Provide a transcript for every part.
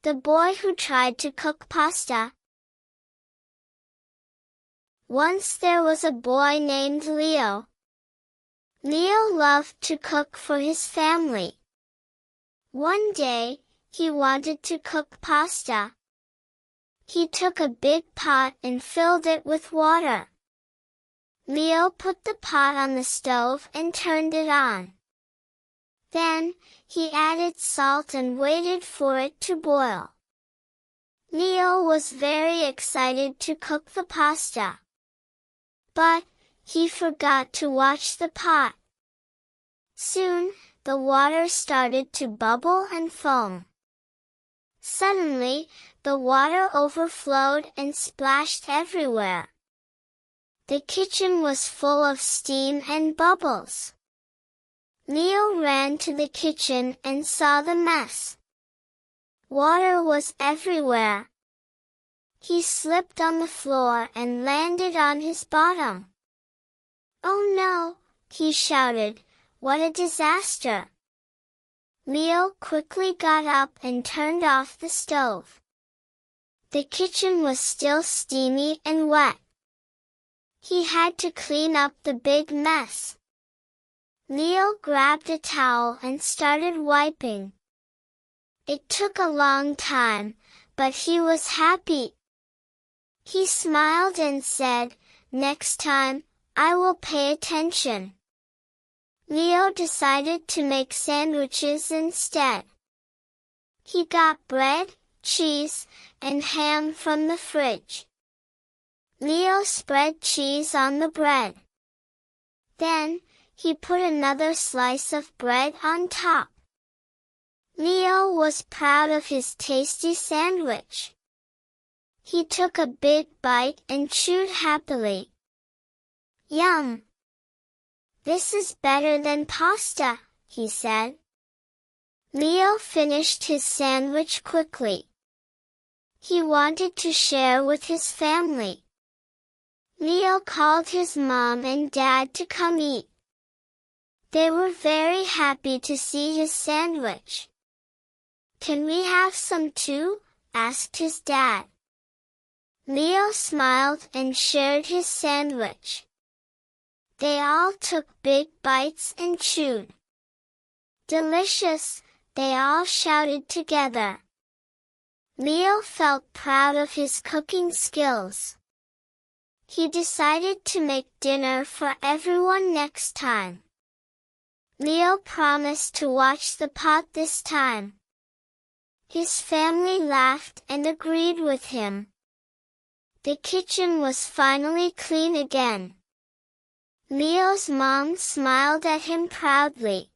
The boy who tried to cook pasta. Once there was a boy named Leo. Leo loved to cook for his family. One day, he wanted to cook pasta. He took a big pot and filled it with water. Leo put the pot on the stove and turned it on. Then, he added salt and waited for it to boil. Leo was very excited to cook the pasta. But, he forgot to watch the pot. Soon, the water started to bubble and foam. Suddenly, the water overflowed and splashed everywhere. The kitchen was full of steam and bubbles. Leo ran to the kitchen and saw the mess. Water was everywhere. He slipped on the floor and landed on his bottom. "Oh no!" he shouted. "What a disaster!" Leo quickly got up and turned off the stove. The kitchen was still steamy and wet. He had to clean up the big mess. Leo grabbed a towel and started wiping. It took a long time, but he was happy. He smiled and said, "Next time, I will pay attention." Leo decided to make sandwiches instead. He got bread, cheese, and ham from the fridge. Leo spread cheese on the bread. Then, he put another slice of bread on top. Leo was proud of his tasty sandwich. He took a big bite and chewed happily. "Yum! This is better than pasta," he said. Leo finished his sandwich quickly. He wanted to share with his family. Leo called his mom and dad to come eat. They were very happy to see his sandwich. "Can we have some too?" asked his dad. Leo smiled and shared his sandwich. They all took big bites and chewed. "Delicious!" they all shouted together. Leo felt proud of his cooking skills. He decided to make dinner for everyone next time. Leo promised to watch the pot this time. His family laughed and agreed with him. The kitchen was finally clean again. Leo's mom smiled at him proudly.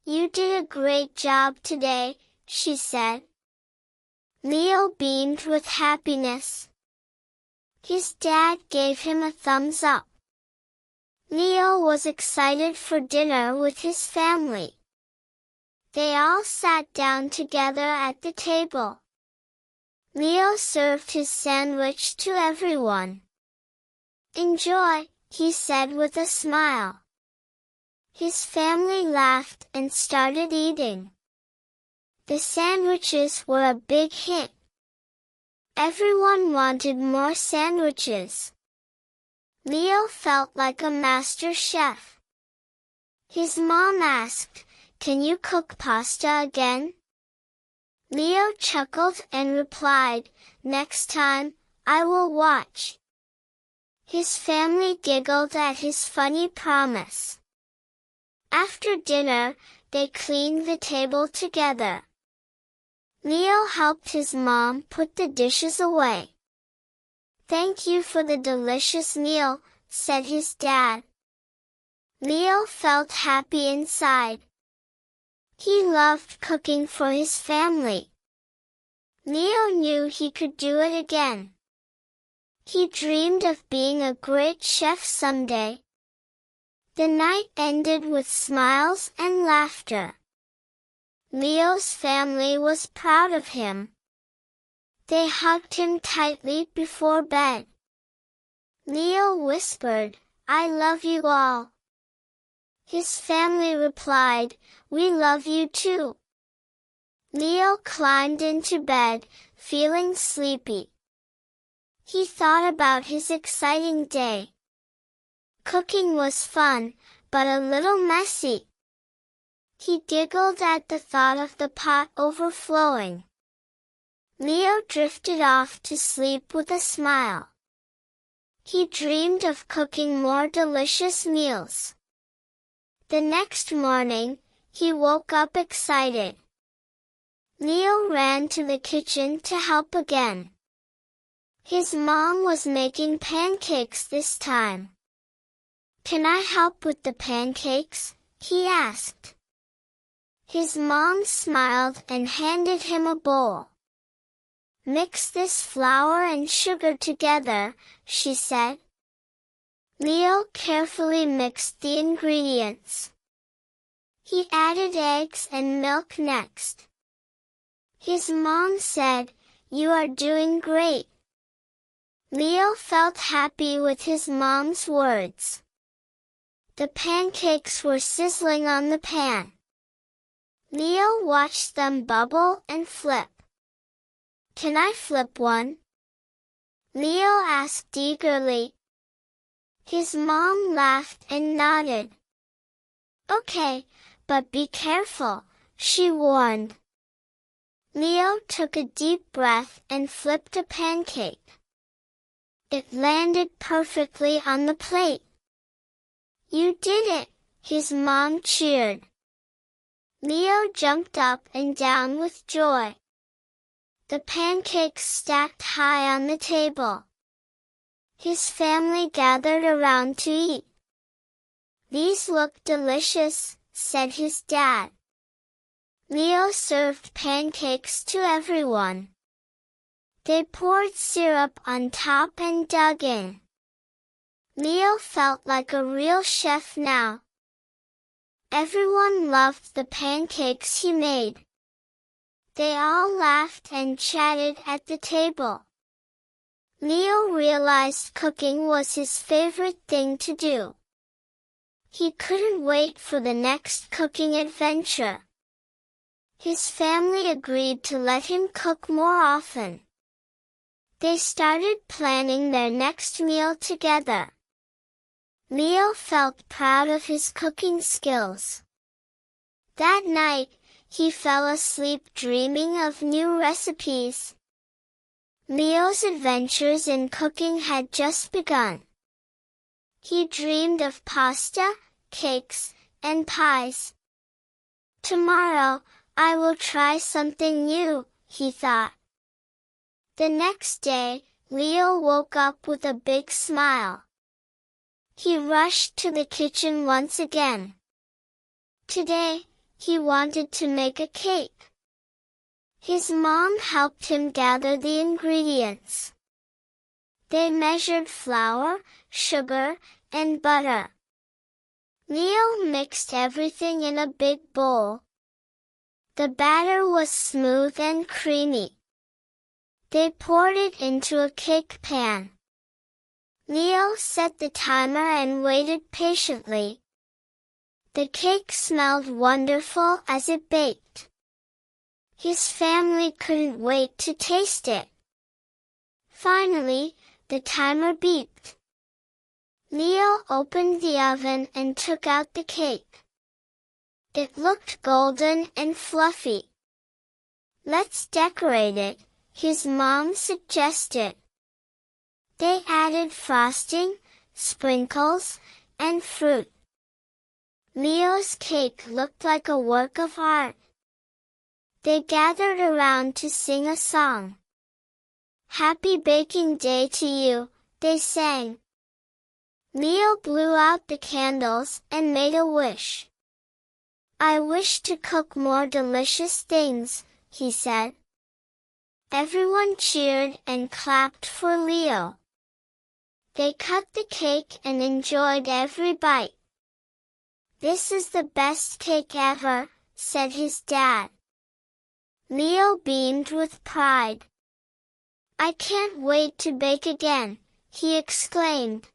"You did a great job today," she said. Leo beamed with happiness. His dad gave him a thumbs up. Leo was excited for dinner with his family. They all sat down together at the table. Leo served his sandwich to everyone. "Enjoy," he said with a smile. His family laughed and started eating. The sandwiches were a big hit. Everyone wanted more sandwiches. Leo felt like a master chef. His mom asked, "Can you cook pasta again?" Leo chuckled and replied, "Next time, I will watch." His family giggled at his funny promise. After dinner, they cleaned the table together. Leo helped his mom put the dishes away. "Thank you for the delicious meal," said his dad. Leo felt happy inside. He loved cooking for his family. Leo knew he could do it again. He dreamed of being a great chef someday. The night ended with smiles and laughter. Leo's family was proud of him. They hugged him tightly before bed. Leo whispered, "I love you all." His family replied, "We love you too." Leo climbed into bed, feeling sleepy. He thought about his exciting day. Cooking was fun, but a little messy. He giggled at the thought of the pot overflowing. Leo drifted off to sleep with a smile. He dreamed of cooking more delicious meals. The next morning, he woke up excited. Leo ran to the kitchen to help again. His mom was making pancakes this time. "Can I help with the pancakes?" he asked. His mom smiled and handed him a bowl. "Mix this flour and sugar together," she said. Leo carefully mixed the ingredients. He added eggs and milk next. His mom said, "You are doing great." Leo felt happy with his mom's words. The pancakes were sizzling on the pan. Leo watched them bubble and flip. "Can I flip one?" Leo asked eagerly. His mom laughed and nodded. "Okay, but be careful," she warned. Leo took a deep breath and flipped a pancake. It landed perfectly on the plate. "You did it!" his mom cheered. Leo jumped up and down with joy. The pancakes stacked high on the table. His family gathered around to eat. "These look delicious," said his dad. Leo served pancakes to everyone. They poured syrup on top and dug in. Leo felt like a real chef now. Everyone loved the pancakes he made. They all laughed and chatted at the table. Leo realized cooking was his favorite thing to do. He couldn't wait for the next cooking adventure. His family agreed to let him cook more often. They started planning their next meal together. Leo felt proud of his cooking skills. That night, he fell asleep dreaming of new recipes. Leo's adventures in cooking had just begun. He dreamed of pasta, cakes, and pies. "Tomorrow, I will try something new," he thought. The next day, Leo woke up with a big smile. He rushed to the kitchen once again. Today, he wanted to make a cake. His mom helped him gather the ingredients. They measured flour, sugar, and butter. Leo mixed everything in a big bowl. The batter was smooth and creamy. They poured it into a cake pan. Leo set the timer and waited patiently. The cake smelled wonderful as it baked. His family couldn't wait to taste it. Finally, the timer beeped. Leo opened the oven and took out the cake. It looked golden and fluffy. "Let's decorate it," his mom suggested. They added frosting, sprinkles, and fruit. Leo's cake looked like a work of art. They gathered around to sing a song. "Happy baking day to you," they sang. Leo blew out the candles and made a wish. "I wish to cook more delicious things," he said. Everyone cheered and clapped for Leo. They cut the cake and enjoyed every bite. "This is the best cake ever," said his dad. Leo beamed with pride. "I can't wait to bake again," he exclaimed.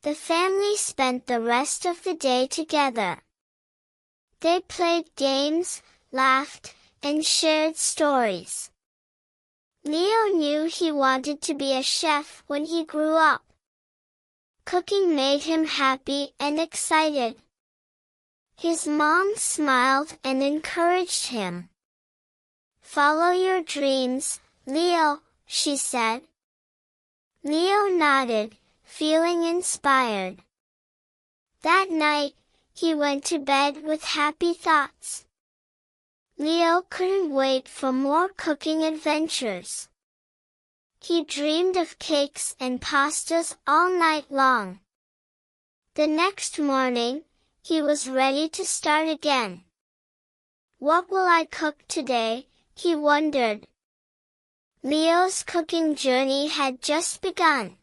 The family spent the rest of the day together. They played games, laughed, and shared stories. Leo knew he wanted to be a chef when he grew up. Cooking made him happy and excited. His mom smiled and encouraged him. "Follow your dreams, Leo," she said. Leo nodded, feeling inspired. That night, he went to bed with happy thoughts. Leo couldn't wait for more cooking adventures. He dreamed of cakes and pastas all night long. The next morning, he was ready to start again. "What will I cook today?" he wondered. Leo's cooking journey had just begun.